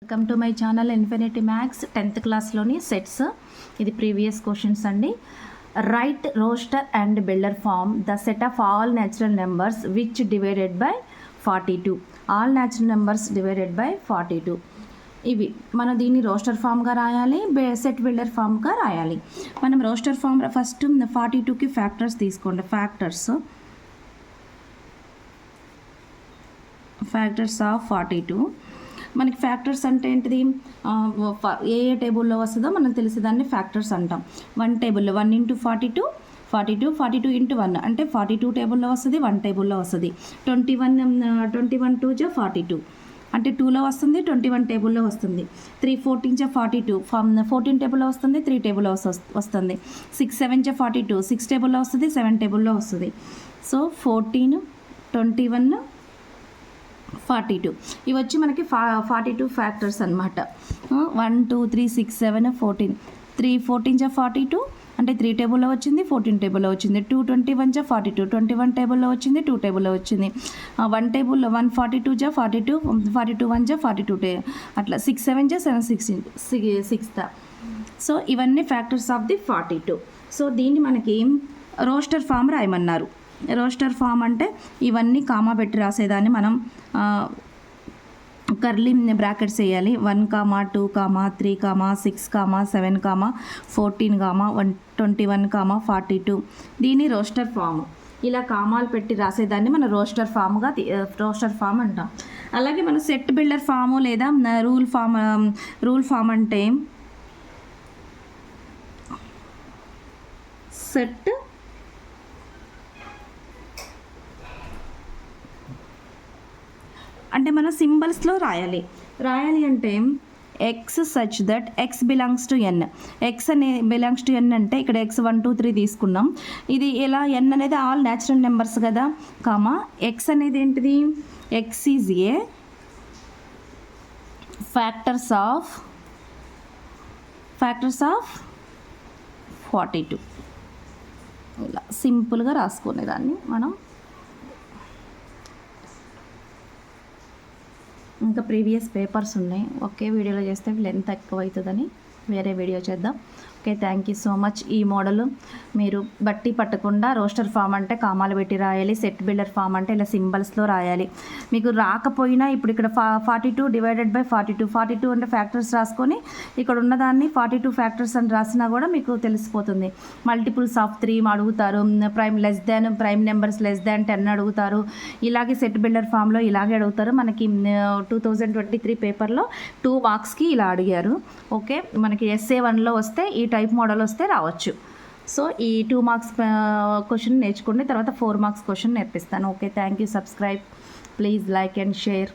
Welcome to my channel infinity maths 10th క్లాస్లోని sets. ఇది previous questions అండి. Write roster and builder form the set of all natural numbers which divided by 42. All natural numbers divided by 42. ఇవి మనం దీన్ని roster ఫామ్గా రాయాలి, set builder ఫామ్గా రాయాలి. మనం roster form first 42కి factors తీసుకోండి. Factors of 42. మనకి ఫ్యాక్టర్స్ అంటే ఏంటిది, ఏ టేబుల్లో వస్తుందో మనం తెలిసేదాన్ని ఫ్యాక్టర్స్ అంటాం. 1 టేబుల్లో 1 × 42, 42 × 1 అంటే 42 టేబుల్లో వస్తుంది, 1 టేబుల్లో వస్తుంది. 21 2 × 42 అంటే 2లో వస్తుంది, 21 టేబుల్లో వస్తుంది. 3 14 × 42 14 టేబుల్లో వస్తుంది, 3 టేబుల్లో వస్తుంది. 6 7 × 42 6 టేబుల్లో వస్తుంది, 7 టేబుల్లో వస్తుంది. సో 14 21 42 ఇవి వచ్చి మనకి 42 ఫ్యాక్టర్స్ అనమాట. 1 2 3 6 7 14 3 14 × 42 అంటే 3 టేబుల్లో వచ్చింది, 14 టేబుల్లో వచ్చింది. 2 21 × 42 21 టేబుల్లో వచ్చింది, 2 టేబుల్లో వచ్చింది. 1 టేబుల్లో 1 42 × 42 42 1 × 42 అట్లా 6 7 × 7 6. సో ఇవన్నీ ఫ్యాక్టర్స్ ఆఫ్ ది 42. సో దీన్ని మనకి రోస్టర్ ఫామ్ రాయమన్నారు. రోస్టర్ ఫామ్ అంటే ఇవన్నీ కామా పెట్టి రాసేదాన్ని మనం కర్లీ బ్రాకెట్స్ వేయాలి. 1 2 3 6 7 14 21 42. దీని రోస్టర్ ఫామ్. ఇలా కామాలు పెట్టి రాసేదాన్ని మనం రోస్టర్ ఫామ్ అంటాం. అలాగే మనం సెట్ బిల్డర్ ఫాము లేదా రూల్ ఫామ్ అంటే సెట్ అంటే మనం సింబల్స్లో రాయాలి అంటే x such that x belongs to N. X belongs to N అంటే ఇక్కడ ఎక్స్ 1 2 3 తీసుకున్నాం. ఇది ఎలా, ఎన్ అనేది ఆల్ న్యాచురల్ నెంబర్స్ కదా, ఎక్స్ అనేది ఏంటిది, X is a factors of 42. ఇలా సింపుల్గా రాసుకునేదాన్ని మనం. ఇంకా ప్రీవియస్ పేపర్స్ ఉన్నాయి, ఒకే వీడియోలో చేస్తే లెంత్ ఎక్కువ అవుతుందని వేరే వీడియో చేద్దాం. Okay, thank you so much. ఈ మోడల్ మీరు బట్టి పట్టకుండా రోస్టర్ ఫామ్ అంటే కామాలు పెట్టి రాయాలి, సెట్ బిల్డర్ ఫామ్ అంటే ఇలా సింబల్స్లో రాయాలి. మీకు రాకపోయినా ఇప్పుడు ఇక్కడ 42 డివైడెడ్ బై 42 అంటే ఫ్యాక్టర్స్ రాసుకొని ఇక్కడ ఉన్నదాన్ని 42 ఫ్యాక్టర్స్ అని రాసినా కూడా మీకు తెలిసిపోతుంది. మల్టిపుల్స్ ఆఫ్ 3 అడుగుతారు, ప్రైమ్ నెంబర్స్ లెస్ దాన్ 10 అడుగుతారు. ఇలాగే సెట్ బిల్డర్ ఫామ్లో ఇలాగే అడుగుతారు. మనకి 2023 పేపర్లో 2 మార్క్స్కి ఇలా అడిగారు. ఓకే, మనకి essay 1లో వస్తే ఈ టైప్ మోడల్ వస్తే రావచ్చు. సో ఈ 2 మార్క్స్ క్వశ్చన్ నేర్చుకోండి, తర్వాత 4 మార్క్స్ క్వశ్చన్ నేర్పిస్తాను. Okay, thank you. Subscribe please, like and share.